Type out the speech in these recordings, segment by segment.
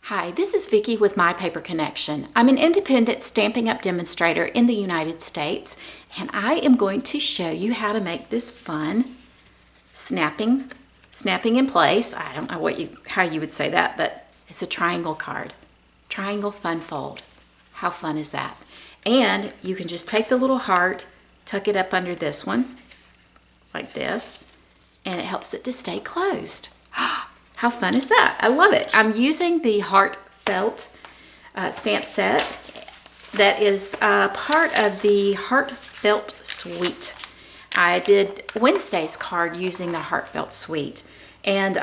Hi, this is Vicki with My Paper Connection. I'm an independent Stampin' Up! Demonstrator in the United States, and I am going to show you how to make this fun snapping in place. I don't know how you would say that, but it's a triangle card. Triangle fun fold. How fun is that? And you can just take the little heart, tuck it up under this one, like this, and it helps it to stay closed. How fun is that? I love it. I'm using the Heartfelt stamp set that is part of the Heartfelt suite. I did Wednesday's card using the Heartfelt suite, and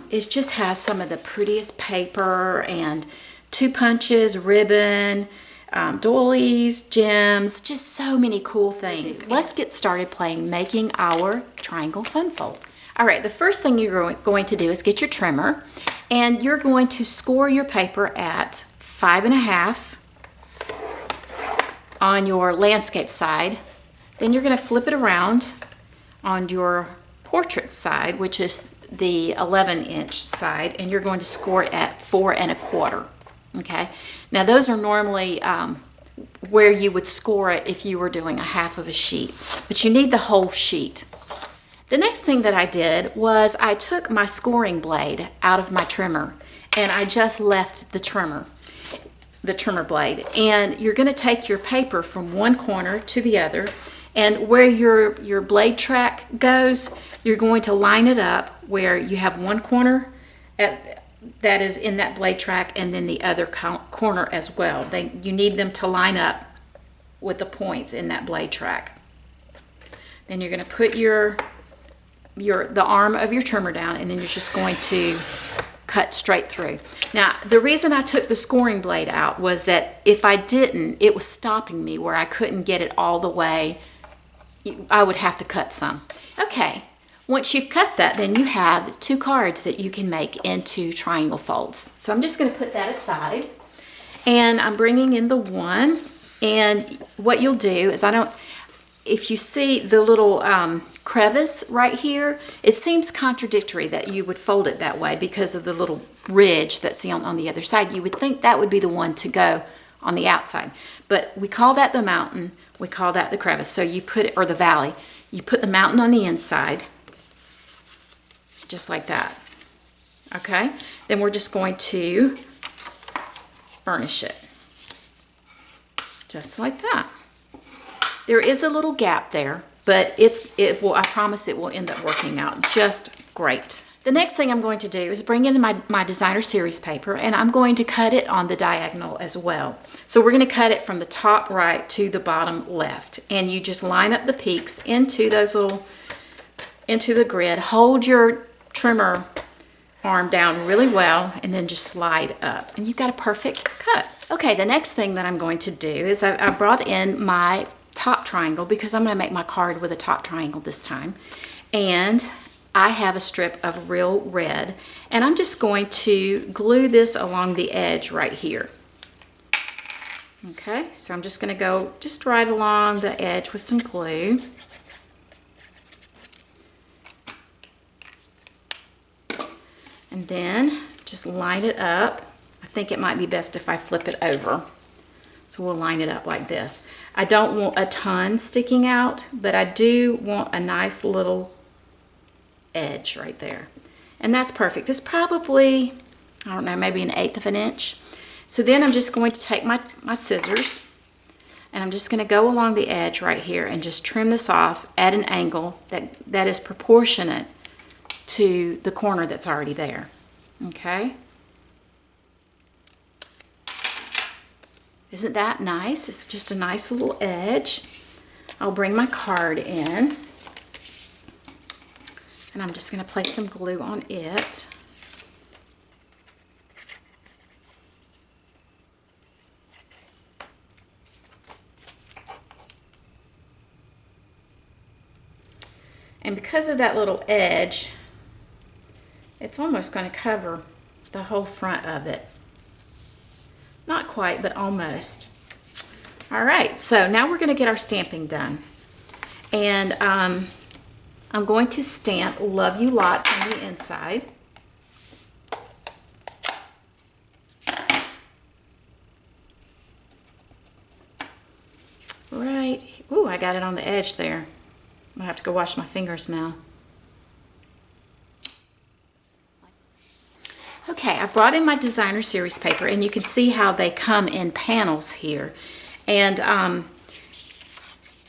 it just has some of the prettiest paper and 2 punches, ribbon, doilies, gems, just so many cool things. Let's get started making our triangle fun fold. All right, the first thing you're going to do is get your trimmer, and you're going to score your paper at 5.5 on your landscape side. Then you're going to flip it around on your portrait side, which is the 11-inch side, and you're going to score it at 4.25. Okay, now those are normally where you would score it if you were doing a half of a sheet, but you need the whole sheet. The next thing that I did was I took my scoring blade out of my trimmer, and I just left the trimmer blade. And you're going to take your paper from one corner to the other, and where your blade track goes, you're going to line it up where you have one corner that is in that blade track, and then the other corner as well. You need them to line up with the points in that blade track. Then you're going to put the arm of your trimmer down, and then you're just going to cut straight through. Now, the reason I took the scoring blade out was that if I didn't, it was stopping me where I couldn't get it all the way. I would have to cut some. Okay, once you've cut that, then you have 2 cards that you can make into triangle folds. So I'm just going to put that aside, and I'm bringing in the one, and what you'll do is if you see the little crevice right here, it seems contradictory that you would fold it that way because of the little ridge that's on the other side. You would think that would be the one to go on the outside, but we call that the mountain, we call that the crevice. So you put it, or the valley, you put the mountain on the inside, just like that. Okay, then we're just going to burnish it, just like that. There is a little gap there, but I promise it will end up working out just great. The next thing I'm going to do is bring in my designer series paper, and I'm going to cut it on the diagonal as well. So we're going to cut it from the top right to the bottom left, and you just line up the peaks into the grid. Hold your trimmer arm down really well, and then just slide up, and you've got a perfect cut. Okay, the next thing that I'm going to do is I brought in my top triangle, because I'm going to make my card with a top triangle this time, and I have a strip of real red, and I'm just going to glue this along the edge right here. Okay, so I'm just going to go just right along the edge with some glue. And then just line it up. I think it might be best if I flip it over. So we'll line it up like this. I don't want a ton sticking out, but I do want a nice little edge right there. And that's perfect. It's probably, I don't know, maybe 1/8 of an inch. So then I'm just going to take my scissors, and I'm just going to go along the edge right here and just trim this off at an angle that is proportionate to the corner that's already there. Okay? Isn't that nice? It's just a nice little edge. I'll bring my card in, and I'm just going to place some glue on it. And because of that little edge, it's almost going to cover the whole front of it. Not quite, but almost. All right, so now we're going to get our stamping done. And I'm going to stamp Love You Lots on the inside. I got it on the edge there. I have to go wash my fingers now. Okay, I brought in my designer series paper, and you can see how they come in panels here. And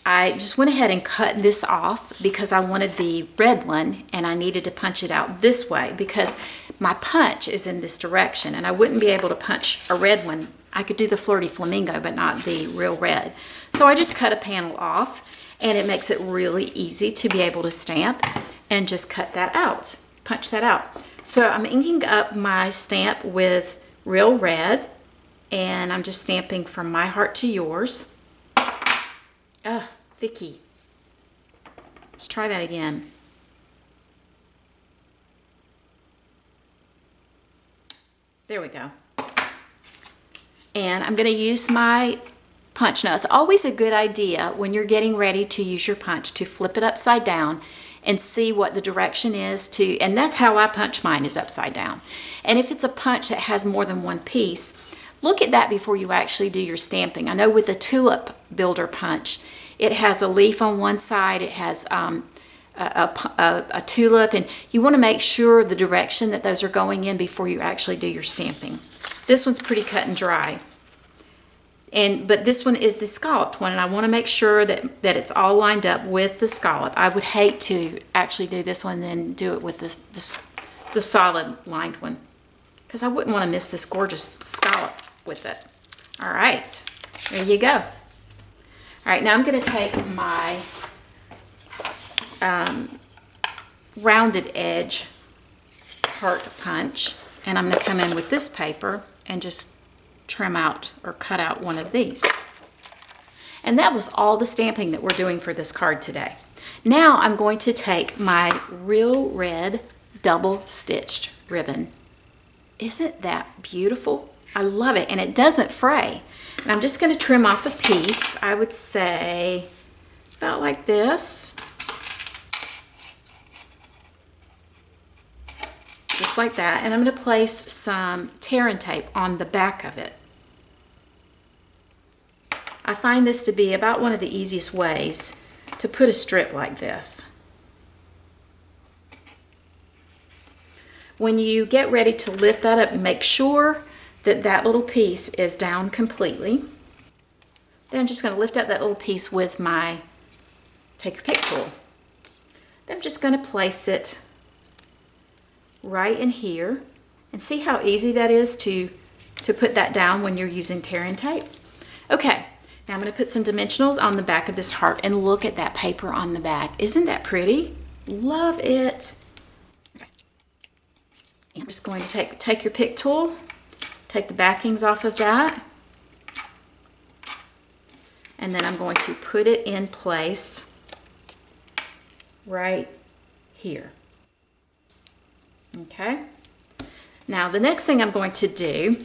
I just went ahead and cut this off because I wanted the red one, and I needed to punch it out this way because my punch is in this direction, and I wouldn't be able to punch a red one. I could do the Flirty Flamingo, but not the real red. So I just cut a panel off, and it makes it really easy to be able to stamp and just cut that out, punch that out. So I'm inking up my stamp with real red, and I'm just stamping from my heart to yours. Oh, Vicky. Let's try that again. There we go. And I'm going to use my punch. Now, it's always a good idea when you're getting ready to use your punch to flip it upside down and see what the direction is to, and that's how I punch mine, is upside down. And if it's a punch that has more than one piece, look at that before you actually do your stamping. I know with the tulip builder punch, it has a leaf on one side, it has a tulip, and you want to make sure the direction that those are going in before you actually do your stamping. This one's pretty cut and dry. But this one is the scalloped one, and I want to make sure that it's all lined up with the scallop. I would hate to actually do this one and then do it with the solid lined one, because I wouldn't want to miss this gorgeous scallop with it. All right, there you go. All right, now I'm going to take my rounded edge heart punch, and I'm going to come in with this paper and just trim out or cut out one of these. And that was all the stamping that we're doing for this card today. Now I'm going to take my real red double stitched ribbon. Isn't that beautiful? I love it, and it doesn't fray. And I'm just going to trim off a piece, I would say about like this. Just like that. And I'm going to place some tear and tape on the back of it. I find this to be about one of the easiest ways to put a strip like this. When you get ready to lift that up, make sure that that little piece is down completely. Then I'm just going to lift up that little piece with my Take Your Pick tool. Then I'm just going to place it right in here, and see how easy that is to put that down when you're using tear and tape. Okay, now I'm going to put some dimensionals on the back of this heart, and look at that paper on the back. Isn't that pretty? Love it. Okay. I'm just going to take your pick tool, take the backings off of that, and then I'm going to put it in place right here. Okay, now the next thing I'm going to do,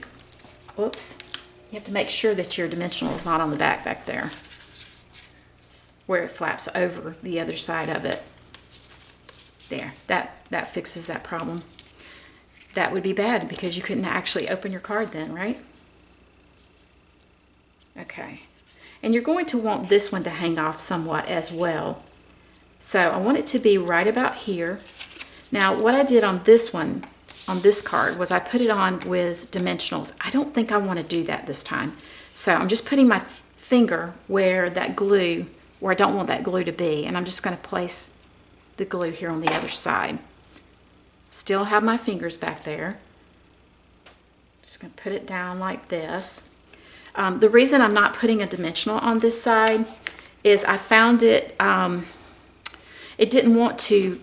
whoops, you have to make sure that your dimensional is not on the back there, where it flaps over the other side of it. There, that fixes that problem. That would be bad because you couldn't actually open your card then, right? Okay, and you're going to want this one to hang off somewhat as well. So I want it to be right about here. Now, what I did on this one, on this card, was I put it on with dimensionals. I don't think I want to do that this time. So I'm just putting my finger where that glue, where I don't want that glue to be, and I'm just going to place the glue here on the other side. Still have my fingers back there. Just going to put it down like this. The reason I'm not putting a dimensional on this side is I found it, it didn't want to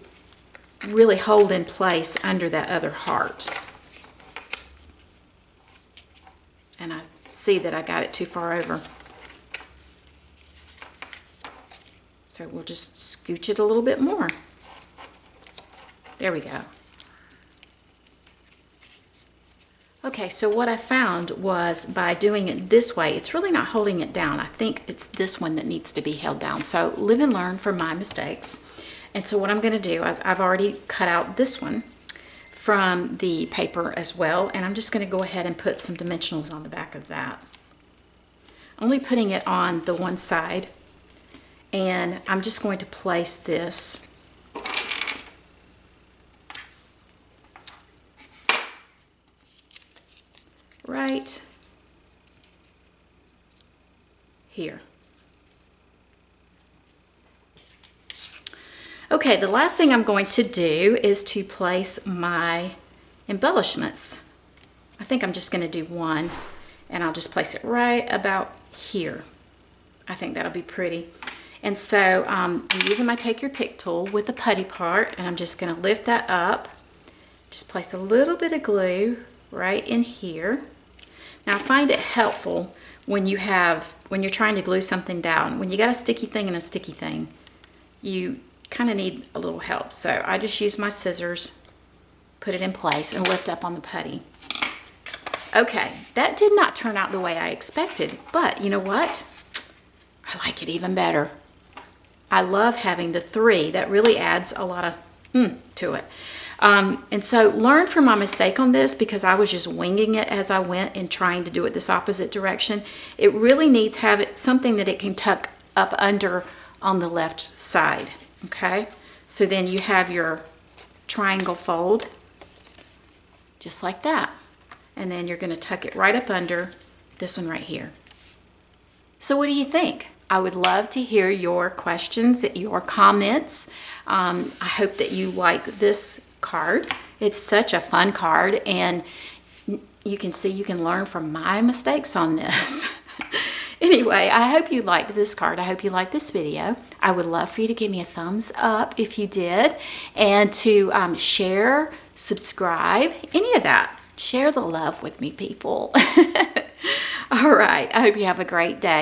really hold in place under that other heart. And I see that I got it too far over. So we'll just scooch it a little bit more. There we go. Okay, so what I found was by doing it this way, it's really not holding it down. I think it's this one that needs to be held down. So live and learn from my mistakes. And so what I'm going to do, I've already cut out this one from the paper as well, and I'm just going to go ahead and put some dimensionals on the back of that. Only putting it on the one side, And I'm just going to place this right here. Okay, the last thing I'm going to do is to place my embellishments. I think I'm just going to do one, and I'll just place it right about here. I think that'll be pretty. And so I'm using my Take Your Pick tool with the putty part, and I'm just going to lift that up. Just place a little bit of glue right in here. Now I find it helpful when you're trying to glue something down. When you got a sticky thing and a sticky thing, you kind of need a little help. So I just use my scissors, put it in place, and lift up on the putty. Okay, that did not turn out the way I expected, but you know what? I like it even better. I love having the 3. That really adds a lot of to it. And so learn from my mistake on this, because I was just winging it as I went and trying to do it this opposite direction. It really needs to have something that it can tuck up under on the left side. Okay, so then you have your triangle fold just like that, and then you're going to tuck it right up under this one right here. So what do you think? I would love to hear your questions, your comments. I hope that you like this card. It's such a fun card, and you can see you can learn from my mistakes on this. Anyway, I hope you liked this card. I hope you liked this video. I would love for you to give me a thumbs up if you did, and to share, subscribe, any of that. Share the love with me, people. All right. I hope you have a great day.